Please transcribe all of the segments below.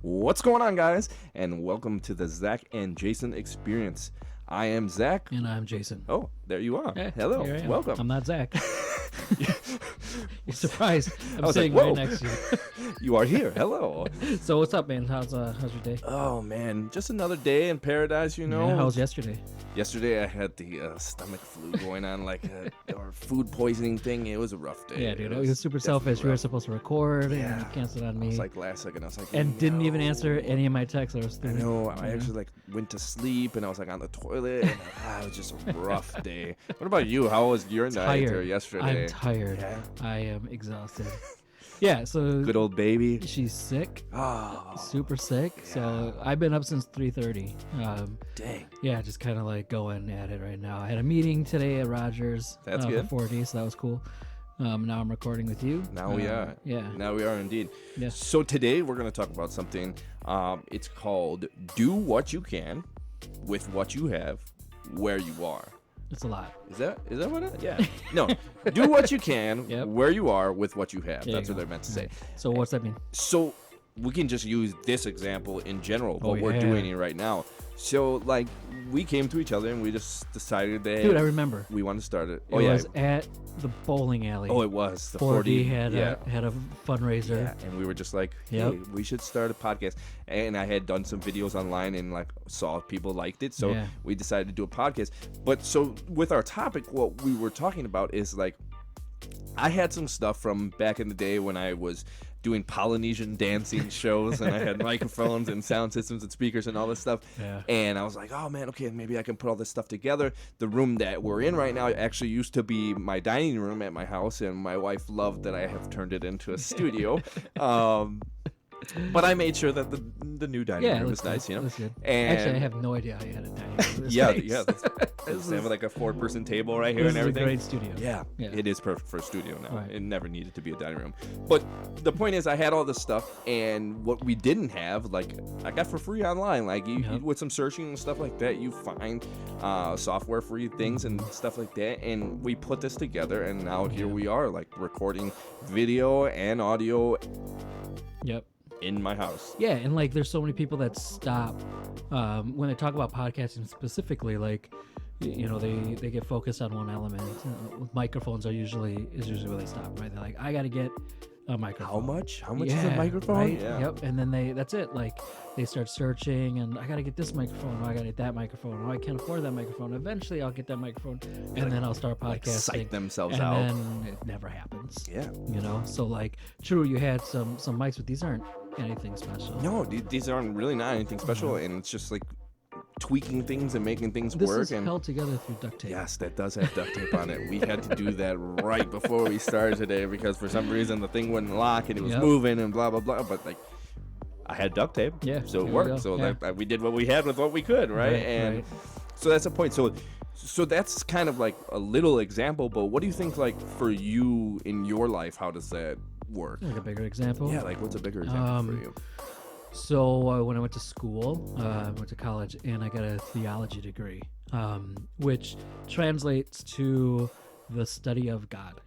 What's going on, guys? And welcome to the Zach and Jason Experience. I am Zach. And I'm Jason. Oh, there you are. Hey, Hello. here I am. Welcome. I'm not Zach. You're surprised. I'm was sitting like, right whoa. next to you. You are here. Hello. So what's up, man? How's your day? Oh, man. Just another day in paradise, you know? Yeah, how was yesterday? Yesterday, I had the stomach flu going on, or food poisoning thing. It was a rough day. Yeah, dude. It was super selfish. We were supposed to record, and you canceled on I me. was like, last second, I was like, and didn't even no. answer any of my texts. I was I know. I actually went to sleep, and I was like on the toilet. And it was just a rough day. What about you? How was your night or yesterday? I'm tired. Yeah. I am exhausted. Yeah, so Good old baby. she's sick. Oh, Super sick. So I've been up since 3:30. dang. Yeah, just kind of like going at it right now. I had a meeting today at Rogers. That's good. For 4D, so that was cool. Now I'm recording with you. Now we are. Yeah. Now we are indeed. Yeah. So today we're going to talk about something. It's called Do What You Can with What You Have, Where You Are. It's a lot. Is that what it? Yeah. No. Do what you can Yep. where you are with what you have. There That's you what go. they're meant to say. So what's that mean? So we can just use this example in general, but Oh, we're yeah. doing it right now. So like we came to each other and we just decided that Dude, I remember. we want to start it. It was at the bowling alley. Oh, it was the 4D 4D. had a fundraiser. Yeah, and we were just like, hey, Yep. we should start a podcast. And I had done some videos online and like saw people liked it, so Yeah. we decided to do a podcast. But so with our topic, what we were talking about is like, I had some stuff from back in the day when I was doing Polynesian dancing shows and I had microphones and sound systems and speakers and all this stuff. Yeah. And I was like, oh man, okay, maybe I can put all this stuff together. The room that we're in right now actually used to be my dining room at my house, and my wife loved that I have turned it into a studio. But I made sure that the new dining room is nice, you know. That's good. And Actually, I have no idea how you had a dining room. in this yeah, place. yeah. They have like a 4-person table right here This and is a everything. great studio. Yeah, Yeah. it is perfect for a studio now. Right. It never needed to be a dining room. But the point is, I had all this stuff, and what we didn't have, like, I got for free online. Like, you with some searching and stuff like that, you find software-free things and stuff like that. And we put this together, and now here we are, like, recording video and audio Yep. in my house. Yeah, and like there's so many people that stop when they talk about podcasting specifically, like you know, they get focused on one element. Microphones is usually where they stop, right? They're like, I gotta get a microphone. How much? How much is Yeah, a microphone? right? Yeah. Yep. And then that's it. Like they start searching, and I gotta get this microphone. Oh, I gotta get that microphone. Oh, I can't afford that microphone. Eventually, I'll get that microphone, and then I'll start podcasting. Like, psych themselves and out. then it never happens. Yeah. You know. So like, true, you had some mics, but these aren't anything special. No, these aren't really not anything special, and it's just like tweaking things and making things This work. is And held together through duct tape. yes, that does have duct tape on it. We had to do that right before we started today because for some reason the thing wouldn't lock and it was Yep. moving and blah blah blah. But like, I had duct tape, Yeah, so it there we worked. go. So Yeah. we did what we had with what we could, right? And right. so that's the point. So that's kind of like a little example. But what do you think, like for you in your life? How does that work? Like a bigger example. Yeah, like what's a bigger example for you? So when I went to school, I went to college, and I got a theology degree, which translates to the study of God.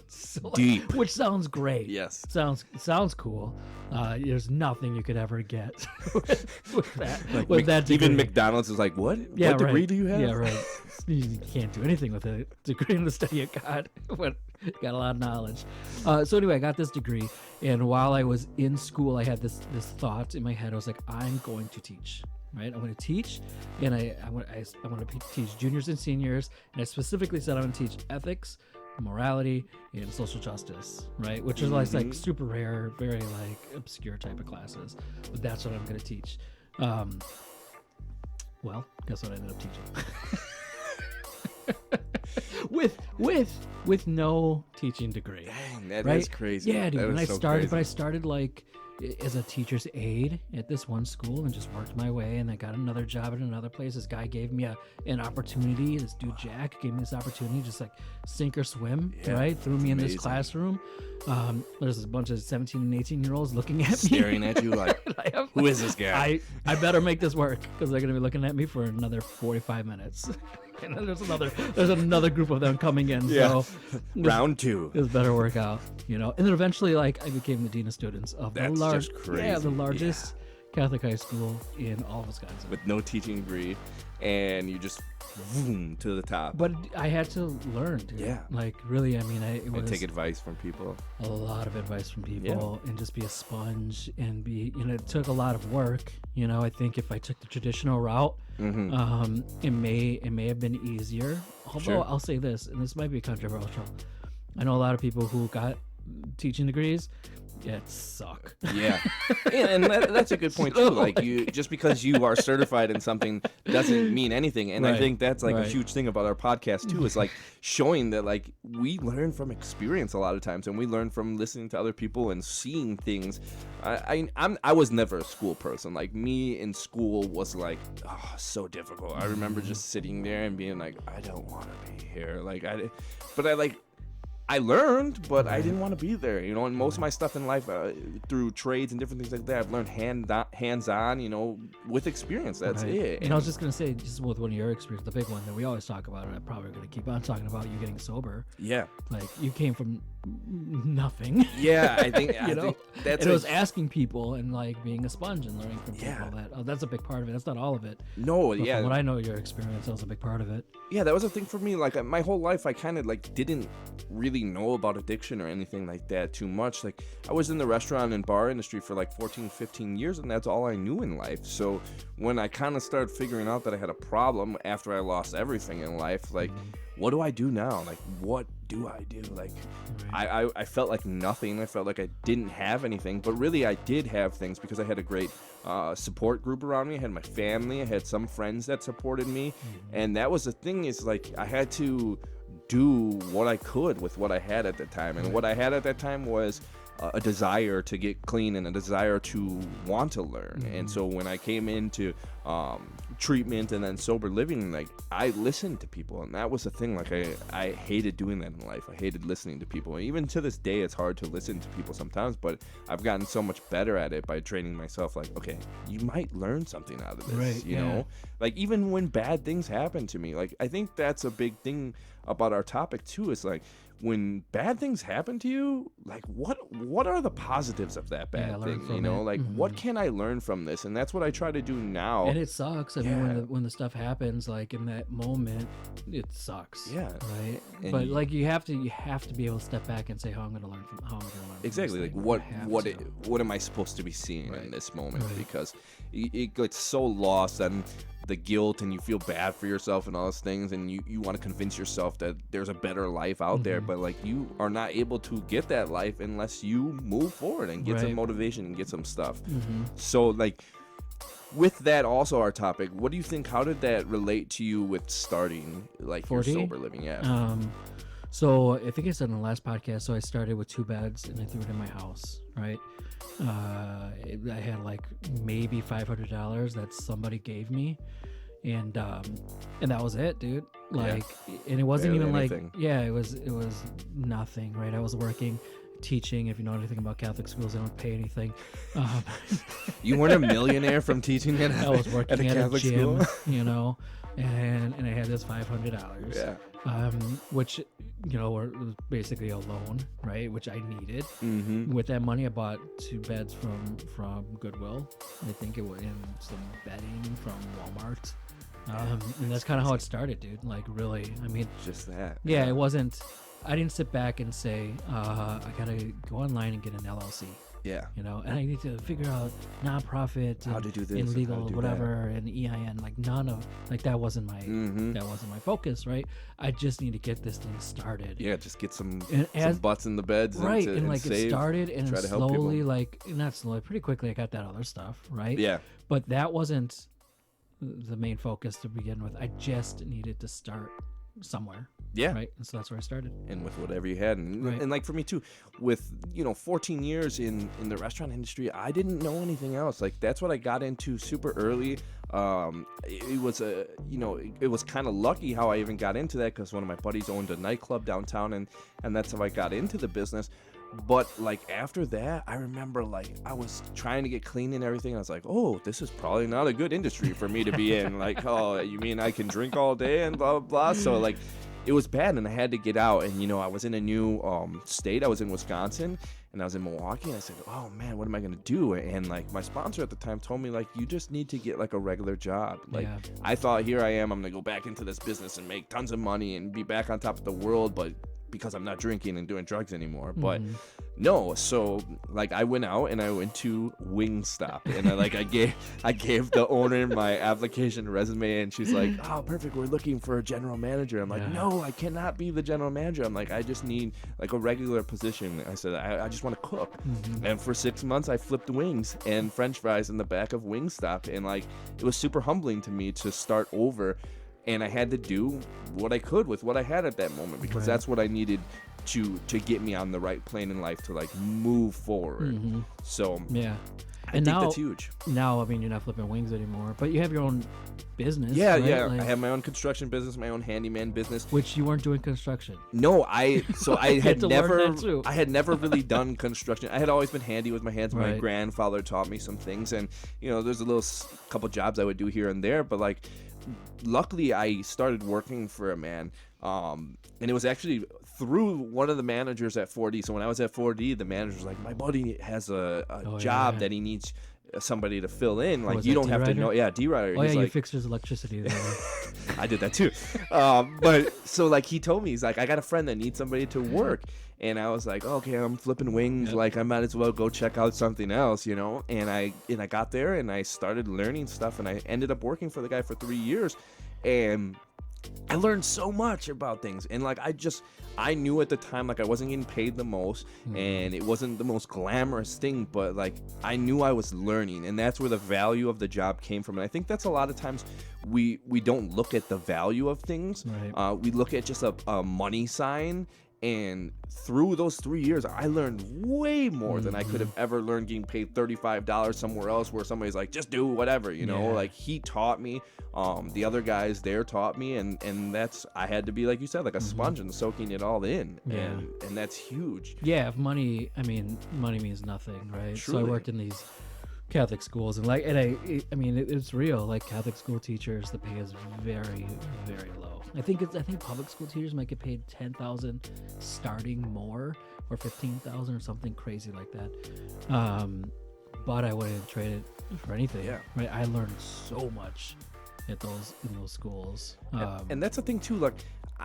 So, like, Deep. which sounds great. Yes. Sounds cool. There's nothing you could ever get with that. Like with that degree. even McDonald's is like, what? Yeah, What degree right. do you have? Yeah, right. You can't do anything with a degree in the study of God, but got a lot of knowledge. So anyway, I got this degree, and while I was in school, I had this thought in my head. I was like, I'm going to teach. Right, I'm going to teach, and I want to teach juniors and seniors, and I specifically said I'm going to teach ethics, morality, and social justice. Right, which is like super rare, very like obscure type of classes, but that's what I'm going to teach. Well, guess what I ended up teaching? with no teaching degree. Dang, that is Right? crazy. Yeah, dude. That And is I so started, but I crazy. started like as a teacher's aide at this one school and just worked my way, and I got another job at another place. This guy gave me an opportunity. This dude Jack gave me this opportunity, just like sink or swim. Yeah, Right, threw me in amazing. this classroom. There's a bunch of 17 and 18-year-olds looking at me, Staring at you like, who is this guy? I better make this work because they're gonna be looking at me for another 45 minutes. And then there's another group of them coming in. Yeah. So Round 2. this better work out, And then eventually, like, I became the dean of students of That's just crazy. the largest Catholic high school in all of Wisconsin. With no teaching degree, and you just boom to the top. But I had to learn, dude. Yeah. Like, really, I mean, it And was take advice from people. a lot of advice from people and just be a sponge and be, it took a lot of work. I think if I took the traditional route, it may have been easier. Although Sure. I'll say this, and this might be controversial. I know a lot of people who got teaching degrees. It suck. Yeah, and that's a good point too. Like, you just because you are certified in something doesn't mean anything. And I Right. think that's like a Right. huge thing about our podcast too. Is like showing that like we learn from experience a lot of times, and we learn from listening to other people and seeing things. I was never a school person. Like, me in school was like, oh, so difficult. I remember just sitting there and being like, I don't want to be here. Like, I learned, but I didn't want to be there, and most of my stuff in life through trades and different things like that, I've learned hands-on, with experience. That's Right. it. And I was just going to say, just with one of your experiences, the big one that we always talk about, and I'm probably going to keep on talking about, you getting sober. Yeah. Like, you came from nothing. Yeah, I think, you know, that's and it was asking people and like being a sponge and learning from people. Yeah. That's a big part of it. That's not all of it. no, But yeah. from what I know, your experience, that was a big part of it. Yeah, that was a thing for me. Like, my whole life, I kind of like didn't really know about addiction or anything like that too much. Like, I was in the restaurant and bar industry for like 14, 15 years, and that's all I knew in life. So when I kind of started figuring out that I had a problem after I lost everything in life, like, what do I do now? Like, what do I do? Like, I felt like nothing. I felt like I didn't have anything, but really I did have things because I had a great support group around me. I had my family. I had some friends that supported me. And that was the thing, is like, I had to do what I could with what I had at the time. And what I had at that time was a desire to get clean and a desire to want to learn. And so when I came into treatment and then sober living, like, I listened to people, and that was the thing. Like, I hated doing that in life. I hated listening to people. And even to this day, it's hard to listen to people sometimes, but I've gotten so much better at it by training myself. Like, okay, you might learn something out of this, Right, you yeah. know? Like, even when bad things happen to me, like, I think that's a big thing about our topic too, is like, when bad things happen to you, like, what are the positives of that Yeah, bad learn thing? from it. Like, what can I learn from this? And that's what I try to do now. And it sucks. I mean, Yeah. when the stuff happens, like in that moment, it sucks. Yeah. Right. And But like, you have to be able to step back and say, how I'm going to learn from from Exactly. this Like, thing. I have to. what am I supposed to be seeing in this moment? Right. Because it gets so lost on the guilt, and you feel bad for yourself and all those things, and you want to convince yourself that there's a better life out there, but like, you are not able to get that life unless you move forward and get some Right. motivation and get some stuff. So like, with that, also our topic, what do you think, how did that relate to you with starting like your 4D? sober living? Yeah. So I think I said in the last podcast, so I started with 2 beds and I threw it in my house, right? I had like maybe $500 that somebody gave me, and that was it, dude. Like, and it wasn't Barely even anything. like, yeah, it was nothing, right? I was working, teaching. If you know anything about Catholic schools, they don't pay anything. You weren't a millionaire from teaching it I was working at a Catholic gym, school? and I had this $500. Yeah. Which, was basically a loan, right? Which I needed. Mm-hmm. With that money, I bought 2 beds from Goodwill. I think it was in some bedding from Walmart. And that's kind of how it started, dude. Like, really, I mean, Just that. yeah, it wasn't. I didn't sit back and say, I gotta go online and get an LLC. Yeah. And I need to figure out nonprofit, How and, to do this and and legal, how to do whatever, and EIN. Like, none of, like, that wasn't my Mm-hmm. focus, right? I just need to get this thing started. Yeah, just get some And butts in the beds, Right, and like, save. it started, and try to help slowly, people. like, not slowly, pretty quickly, I got that other stuff, right? Yeah. But that wasn't the main focus to begin with. I just needed to start somewhere, Yeah. right? And so that's where I started. And with whatever you had, and, Right. and like for me too, with 14 years in the restaurant industry, I didn't know anything else. Like, that's what I got into super early. It was it was kind of lucky how I even got into that, because one of my buddies owned a nightclub downtown, and that's how I got into the business. But like after that, I remember like I was trying to get clean and everything. I was like, oh, this is probably not a good industry for me to be in. Like, oh, you mean I can drink all day and blah, blah, blah. So like it was bad and I had to get out. And, you know, I was in a new state. I was in Wisconsin and I was in Milwaukee. And I said, oh, man, what am I going to do? And like my sponsor at the time told me, like, you just need to get like a regular job. Like I thought, here I am. I'm going to go back into this business and make tons of money and be back on top of the world. But because I'm not drinking and doing drugs anymore. But no, so like I went out and I went to Wingstop and I gave the owner my application resume and she's like, oh, perfect, we're looking for a general manager. I'm like, no, I cannot be the general manager. I'm like, I just need like a regular position. I said, I just want to cook. And for 6 months I flipped wings and French fries in the back of Wingstop, and like it was super humbling to me to start over. And I had to do what I could with what I had at that moment, because that's what I needed to get me on the right plane in life to like move forward. So I think that's huge. Now, I mean, you're not flipping wings anymore, but you have your own business. Yeah, right? yeah. Like, I have my own construction business, my own handyman business. Which you weren't doing construction. No, I had never really done construction. I had always been handy with my hands. My grandfather taught me some things, and you know, there's a little couple jobs I would do here and there, but like luckily I started working for a man, and it was actually through one of the managers at 4D. So when I was at 4D, the manager was like, my buddy has a job that he needs somebody to fill in. Like, you don't have to know. Yeah, D-Rider. Oh, he's yeah, like, you fixed his electricity there. I did that too. But so like he told me, he's like, I got a friend that needs somebody to work. And I was like, okay, I'm flipping wings. Like, I might as well go check out something else, you know? And I got there and I started learning stuff, and I ended up working for the guy for 3 years. And I learned so much about things. And like, I knew at the time, like, I wasn't getting paid the most and it wasn't the most glamorous thing, but like, I knew I was learning, and that's where the value of the job came from. And I think that's a lot of times we don't look at the value of things. We look at just a money sign. And through those 3 years, I learned way more than I could have ever learned getting paid $35 somewhere else, where somebody's like, just do whatever, you know? Like, he taught me. The other guys there taught me, and that's, I had to be, like you said, like a sponge and soaking it all in. And that's huge. Yeah, if money means nothing, right? Truly. So I worked in these Catholic schools, and like, I mean, it's real. Like, Catholic school teachers, the pay is very, very low. I think public school teachers might get paid $10,000 starting more, or $15,000 or something crazy like that. But I wouldn't trade it for anything. Yeah. Right. I learned so much in those schools. And that's the thing too. Like,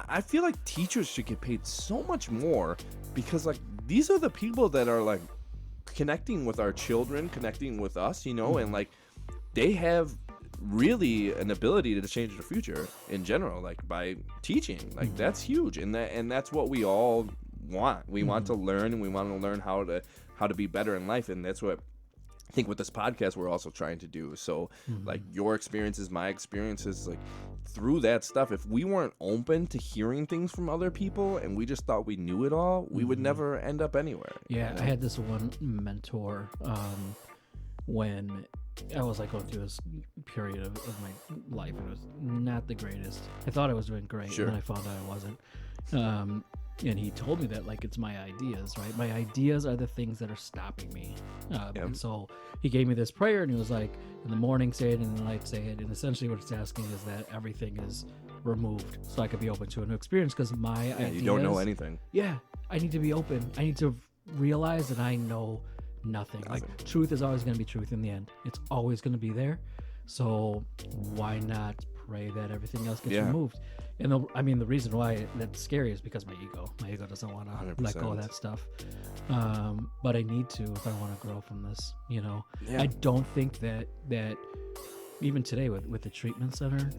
I feel like teachers should get paid so much more, because like these are the people that are like connecting with our children, connecting with us, you know, and like they have really an ability to change the future in general, like by teaching. Like that's huge, and that's what we all want. We want to learn, and we want to learn how to be better in life, and that's what I think with this podcast we're also trying to do. So like your experiences, my experiences, like through that stuff, if we weren't open to hearing things from other people and we just thought we knew it all, we would never end up anywhere. Yeah, I had this one mentor when I was like going through this period of my life. It was not the greatest. I thought I was doing great, and then I found out I wasn't. And he told me that, like, it's my ideas, right? My ideas are the things that are stopping me. And so he gave me this prayer, and he was like, in the morning say it, in the night say it. And essentially what it's asking is that everything is removed so I could be open to a new experience, because my ideas... you don't know anything. Yeah, I need to be open. I need to realize that I know nothing. Like, truth is always going to be truth in the end. It's always going to be there. So why not pray that everything else gets removed? And the reason why that's scary is because my ego doesn't want to let go of that stuff. But I need to if I want to grow from this, you know. I don't think that even today with the treatment center,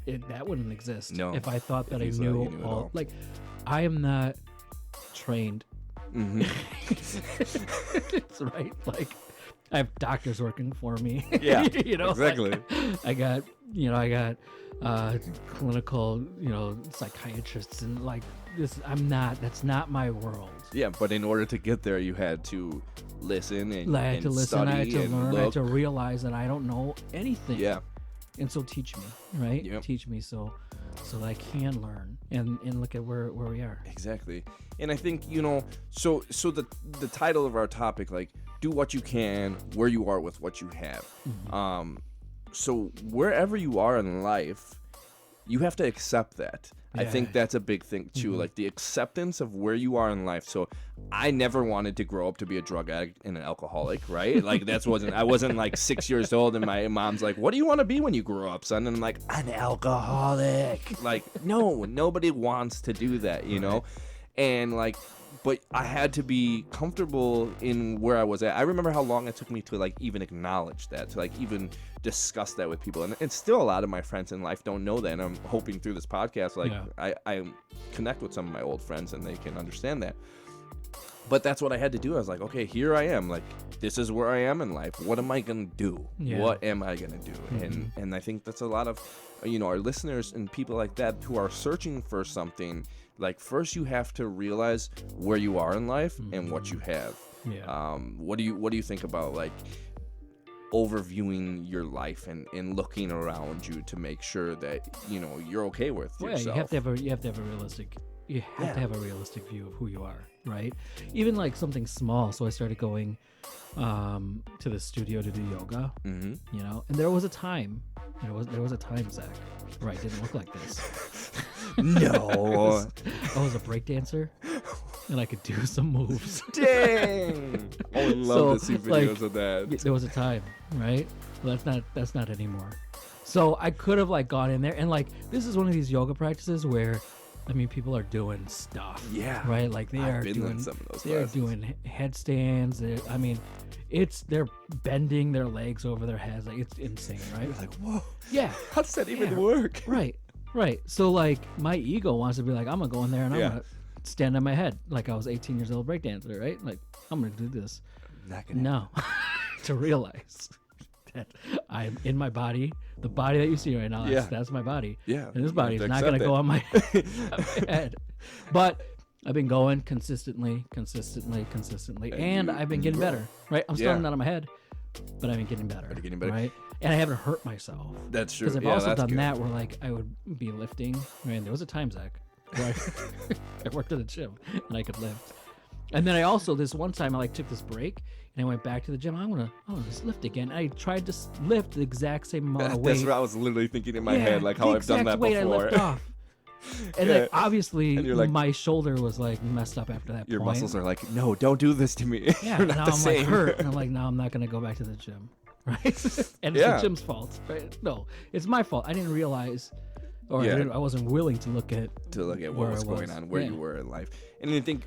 that wouldn't exist if I thought that I knew all. Like, I am not trained. It's right. Like, I have doctors working for me. Yeah, you know, exactly. Like, I got clinical, psychiatrists, and like this. That's not my world. Yeah, but in order to get there, you had to listen and I had to listen. study, I had to learn. look. I had to realize that I don't know anything. Yeah. And so teach me, right? Yep. Teach me. So so that I can learn and look at where we are. Exactly. And I think, so the title of our topic, like, do what you can where you are with what you have. So wherever you are in life, you have to accept that. I think that's a big thing too, like the acceptance of where you are in life. So I never wanted to grow up to be a drug addict and an alcoholic, right? Like I wasn't like 6 years old and my mom's like, what do you want to be when you grow up, son? And I'm like, an alcoholic. Like, no, nobody wants to do that, you know? And like, but I had to be comfortable in where I was at. I remember how long it took me to like even acknowledge that, to like even discuss that with people. And still a lot of my friends in life don't know that. And I'm hoping through this podcast, like I connect with some of my old friends and they can understand that. But that's what I had to do. I was like, okay, here I am. Like, this is where I am in life. What am I going to do? Yeah. What am I going to do? And I think that's a lot of, our listeners and people like that who are searching for something. Like, first you have to realize where you are in life and what you have. Yeah. What do you think about like overviewing your life and looking around you to make sure that you're okay with yourself? Yeah, you have to have a realistic view of who you are, right? Even like something small. So I started going to the studio to do yoga. And there was a time, Zach, where I didn't look like this. No. I was a break dancer and I could do some moves. Dang. I would love to see videos of that. There was a time, right? Well, that's not anymore. So I could have like gone in there and like, this is one of these yoga practices where, I mean, people are doing stuff. Yeah. Right? Like they're doing headstands. They're bending their legs over their heads. Like, it's insane, right? You're like, whoa. Yeah. How does that even work? Right. So like my ego wants to be like, I'm gonna go in there and I'm gonna stand on my head like I was 18 years old breakdancer, right? Like, I'm gonna do this. Not gonna No. To realize that I'm in my body, the body that you see right now, that's my body. Yeah. And this body is not gonna go on my head. But I've been going consistently, and I've been getting better. Right? I'm still not on my head, but I've been getting better. Right? And I haven't hurt myself. That's true. Because I've also done that where like I would be lifting. Right? There was a time, Zach, where I worked at a gym and I could lift. And then I also, this one time I like took this break and I went back to the gym. I'm gonna just lift again. I tried to lift the exact same amount of weight. That's what I was literally thinking in my head, like how I've done that weight before. I lift off. And like, obviously, like, my shoulder was like messed up after that. Your muscles are like, no, don't do this to me. Yeah, You're not now the I'm same. like hurt, and I'm like, no, I'm not gonna go back to the gym, right? And it's the gym's fault, right? No, it's my fault. I didn't realize, or I wasn't willing to look at what was going on, where you were in life. And I think,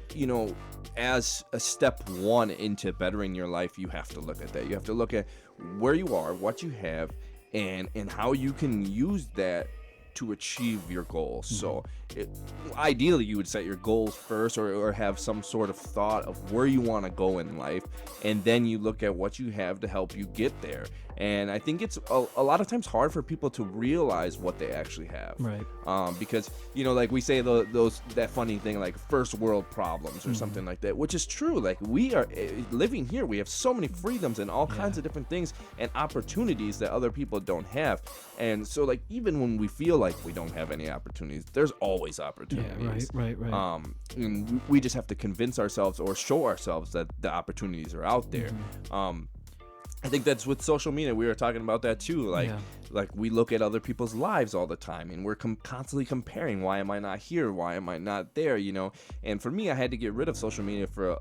as a step one into bettering your life, you have to look at that. You have to look at where you are, what you have, and how you can use that to achieve your goals. So ideally you would set your goals first, or have some sort of thought of where you want to go in life, and then you look at what you have to help you get there. And I think it's a lot of times hard for people to realize what they actually have, right? Because like we say that funny thing like first world problems or something like that, which is true. Like, we are living here, we have so many freedoms and all kinds of different things and opportunities that other people don't have. And so like, even when we feel like we don't have any opportunities, there's always opportunities. Right. And we just have to convince ourselves or show ourselves that the opportunities are out there. I think that's with social media. We were talking about that too. Like we look at other people's lives all the time, and we're constantly comparing. Why am I not here? Why am I not there? And for me, I had to get rid of social media for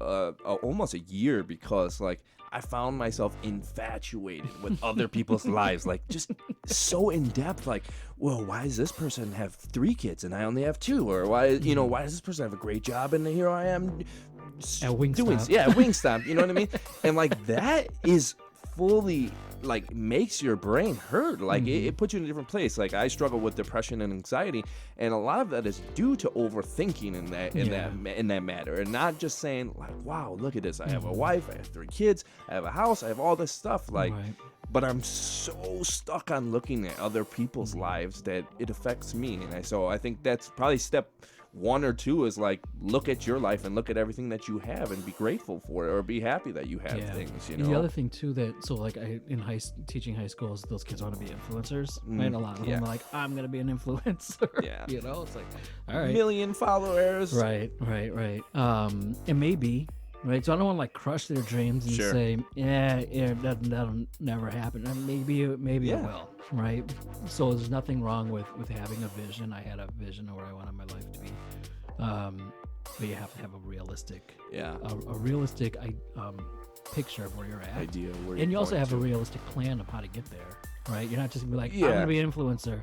almost a year, because like I found myself infatuated with other people's lives, like just so in depth. Like, well, why does this person have 3 kids and I only have 2? Or why does this person have a great job and here I am at Wingstop? Wingstop. You know what I mean? And like, that is fully like makes your brain hurt. Like it puts you in a different place. Like, I struggle with depression and anxiety, and a lot of that is due to overthinking in that matter, and not just saying like, wow, look at this, I have a wife, I have 3 kids, I have a house, I have all this stuff, like, but I'm so stuck on looking at other people's lives that it affects me. And so I think that's probably step one or two is like, look at your life and look at everything that you have and be grateful for it, or be happy that you have things, you And know. the other thing too, that so like teaching high schools, those kids want to be influencers, right? A lot of them are like, I'm gonna be an influencer. Yeah. You know, it's like, all right, million followers. right. And maybe, right? So I don't want to like crush their dreams and Sure. say, that'll never happen. And maybe it will, right? So there's nothing wrong with having a vision. I had a vision of where I wanted my life to be, but you have to have a realistic, picture of where you're at, idea where and you also have to. a realistic plan of how to get there, right? You're not just gonna be like, I'm Yeah. gonna be an influencer.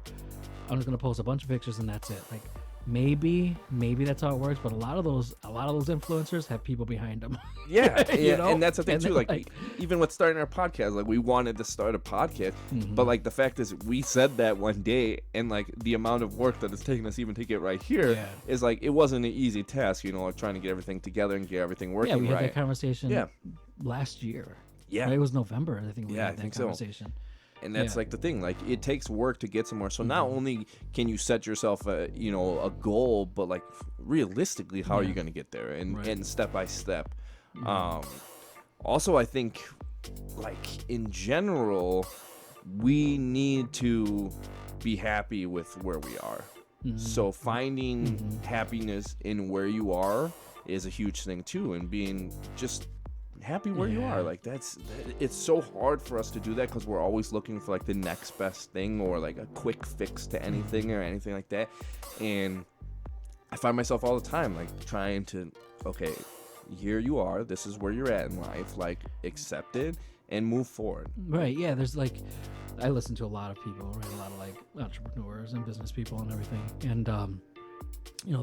I'm just gonna post a bunch of pictures and that's it. Like maybe that's how it works, but a lot of those influencers have people behind them. Yeah, You yeah, know? and that's the thing And too. then, Like, even with starting our podcast, like we wanted to start a podcast, but like the fact is, we said that one day, and like the amount of work that it's taken us even to get right here is like it wasn't an easy task, you know, like trying to get everything together and get everything working. Yeah, we had right. that conversation Yeah. last year. Yeah. Right? It was November, I think we Yeah, had I that think so. conversation. And that's Yeah. like the thing, like it takes work to get somewhere. So not only can you set yourself a goal, but like realistically, how are you going to get there, and step by step. Also, I think like in general, we need to be happy with where we are. So finding happiness in where you are is a huge thing too, and being just happy where you are. Like it's so hard for us to do that because we're always looking for like the next best thing or like a quick fix to anything or anything like that. And I find myself all the time like trying to, okay, here you are, this is where you're at in life, like accept it and move forward. Right. Yeah. There's like, I listen to a lot of people, right? A lot of like entrepreneurs and business people and everything. And,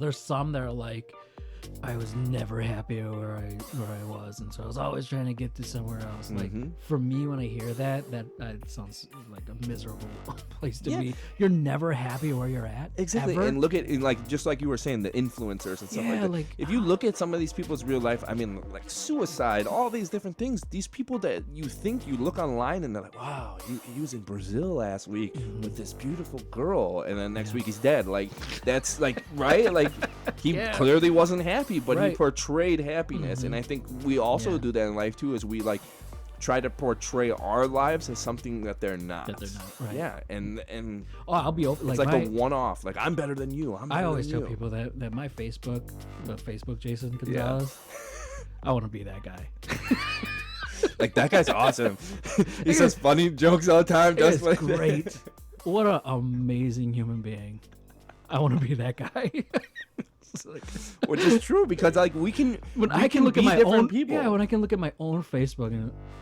there's some that are like, I was never happy where I was, and so I was always trying to get to somewhere else. Like for me, when I hear that sounds like a miserable place to be. You're never happy where you're at. Exactly. Ever? And look at like just like you were saying, the influencers and stuff like that. like, if you look at some of these people's real life, I mean, like suicide, all these different things. These people that you think you look online and they're like, wow, he was in Brazil last week with this beautiful girl, and then next week he's dead. Like that's like right, like he clearly wasn't happy, but he portrayed happiness. And I think we also do that in life too, is we like try to portray our lives as something that they're not. Right. Yeah, and I'll be open. it's like a one-off. Like I'm better than you. I always tell people that my Facebook Jason Gonzalez, I want to be that guy. Like that guy's awesome. He says funny jokes all the time. It's great. What an amazing human being. I want to be that guy. Which is true, because like we can I can look at my different own people. Yeah, when I can look at my own Facebook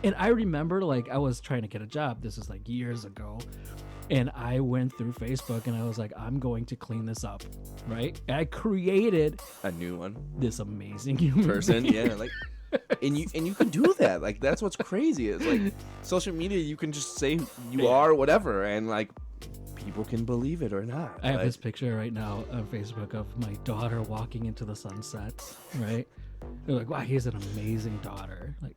and I remember like I was trying to get a job. This is like years ago. And I went through Facebook and I was like, I'm going to clean this up, right? And I created a new one, this amazing human person, being. yeah, like, and you can do that. Like that's what's crazy. It's like social media. You can just say who you are, whatever, and like people can believe it or not. I have this picture right now on Facebook of my daughter walking into the sunsets, right? They're like, wow, he's an amazing daughter. Like,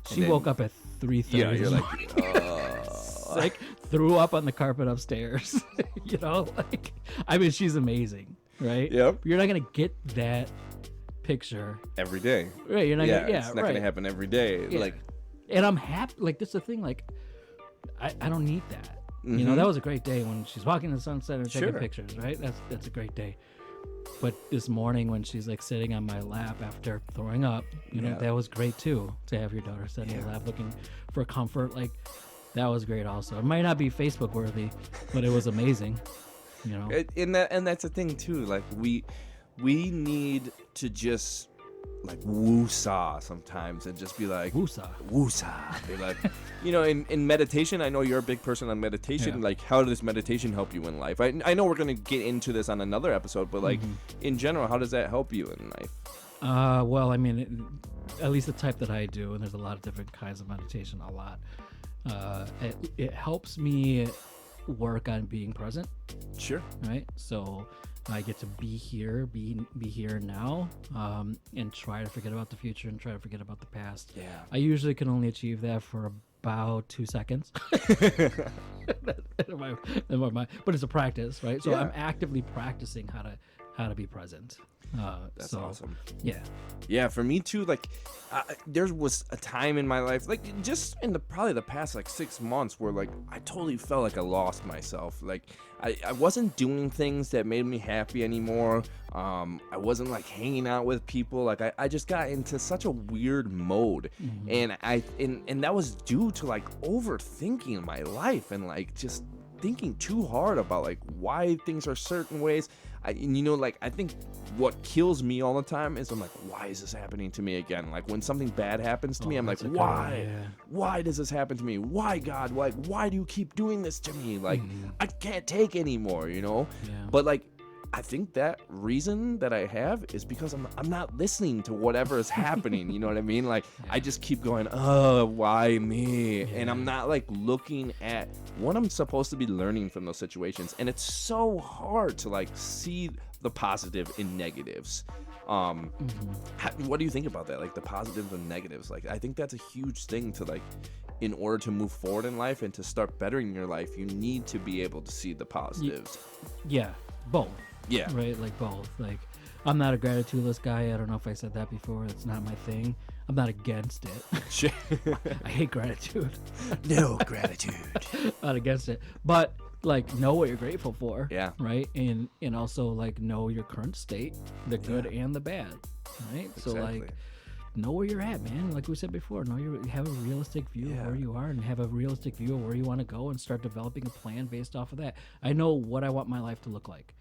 she woke up at 3:30. Yeah, you're like, like threw up on the carpet upstairs. You know, like, I mean, she's amazing, right? Yep. You're not gonna get that picture every day. right. You're not gonna, it's not gonna happen every day. Yeah. Like, and I'm happy. Like, this is the thing. Like, I don't need that. You know, that was a great day when she's walking in the sunset and taking pictures, right? That's a great day. But this morning when she's like sitting on my lap after throwing up, you know, that was great too, to have your daughter sit in your lap looking for comfort. Like, that was great also. It might not be Facebook worthy, but it was amazing, you know. And that's the thing too. Like we need to just like woo-saw sometimes and just be like Woo-saw. Be like, you know, in meditation, I know you're a big person on meditation. Like, how does meditation help you in life? I know we're gonna get into this on another episode, but like in general, how does that help you in life? Well, I mean, at least the type that I do, and there's a lot of different kinds of meditation. A lot. It helps me work on being present. Sure. Right. So I get to be here now, and try to forget about the future and try to forget about the past. Yeah. I usually can only achieve that for about 2 seconds. But it's a practice, right? So I'm actively practicing how how to be present. That's so, awesome. Yeah. Yeah, for me too. Like, there was a time in my life, like just in probably the past like 6 months, where like I totally felt like I lost myself. Like, I wasn't doing things that made me happy anymore. I wasn't like hanging out with people. Like, I just got into such a weird mode, and and that was due to like overthinking my life and like just thinking too hard about like why things are certain ways. And you know, like, I think what kills me all the time is I'm like, why is this happening to me again? Like, when something bad happens to me, I'm like, why? Why does this happen to me? Why, God? Like, why do you keep doing this to me? Like, I can't take anymore, you know? Yeah. But like, I think that reason that I have is because I'm not listening to whatever is happening. You know what I mean? Like, I just keep going, oh, why me? And I'm not like looking at what I'm supposed to be learning from those situations. And it's so hard to like see the positive in negatives. What do you think about that? Like the positives and negatives? Like, I think that's a huge thing to like, in order to move forward in life and to start bettering your life, you need to be able to see the positives. Yeah, both. Yeah. Right, like both. Like, I'm not a gratitudeless guy. I don't know if I said that before. It's not my thing. I'm not against it. I hate gratitude. No gratitude. Not against it. But like, know what you're grateful for. Yeah. Right. And also like know your current state, the good and the bad. Right. Exactly. So like, know where you're at, man. Like we said before, have a realistic view of where you are and have a realistic view of where you want to go and start developing a plan based off of that. I know what I want my life to look like.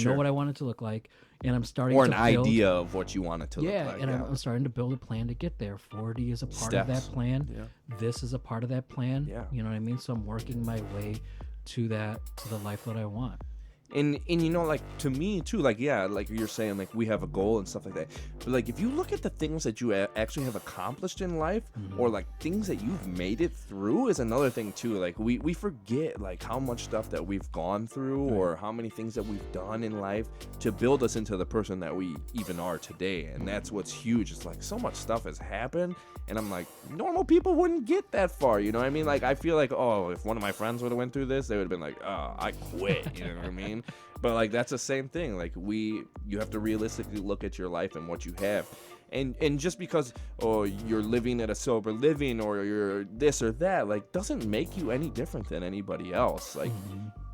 Know what I want it to look like, and I'm starting or to an build, idea of what you want it to look like. and I'm starting to build a plan to get there. 40 is a part of that plan. This is a part of that plan. You know what I mean? So I'm working my way to the life that I want. And you know, like, to me too, like, yeah, like you're saying, like, we have a goal and stuff like that, but like, if you look at the things that you actually have accomplished in life, or like things that you've made it through, is another thing too. Like, we forget like how much stuff that we've gone through, or how many things that we've done in life to build us into the person that we even are today. And that's what's huge. It's like, so much stuff has happened, and I'm like, normal people wouldn't get that far, you know what I mean? Like, I feel like, oh, if one of my friends would have went through this, they would have been like, oh, I quit, you know what I mean? But like, that's the same thing. Like, you have to realistically look at your life and what you have, and just because you're living at a sober living, or you're this or that, like, doesn't make you any different than anybody else. Like,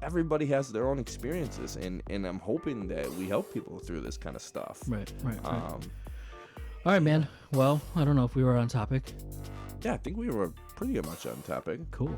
everybody has their own experiences, and I'm hoping that we help people through this kind of stuff. Right. All right, man. Well, I don't know if we were on topic. Yeah, I think we were pretty much on topic. Cool.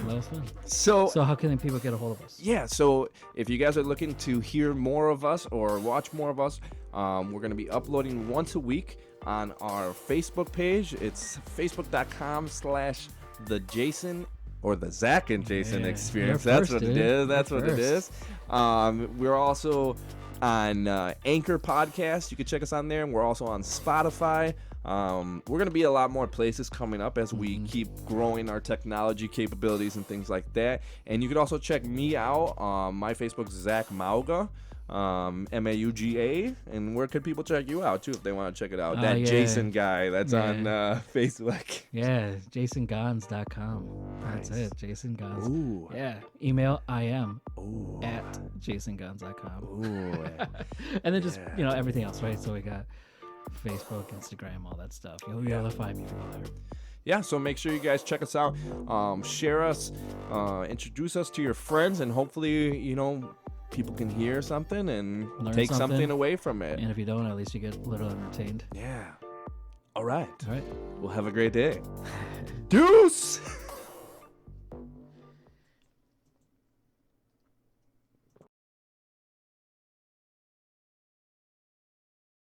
That was fun. So how can people get a hold of us? Yeah, so if you guys are looking to hear more of us or watch more of us, we're going to be uploading once a week on our Facebook page. It's facebook.com/the Jason or the Zach and Jason experience. That's what it is. That's what it is. We're also on Anchor Podcast. You can check us on there. And we're also on Spotify. We're going to be a lot more places coming up as we keep growing our technology capabilities and things like that. And you can also check me out. My Facebook's Zach Mauga, Mauga. And where could people check you out too if they want to check it out? Jason guy that's on Facebook. Yeah, jasongons.com. That's it, Jason Gons. Ooh. Yeah, email im@jasongons.com. Ooh. And then just, everything else, right? So we got Facebook, Instagram, all that stuff. You'll be able to find me if you go there. Yeah, so make sure you guys check us out, share us, introduce us to your friends, and hopefully, people can hear something and take something away from it. And if you don't, at least you get a little entertained. Yeah. All right. All right. Well, have a great day. Deuce!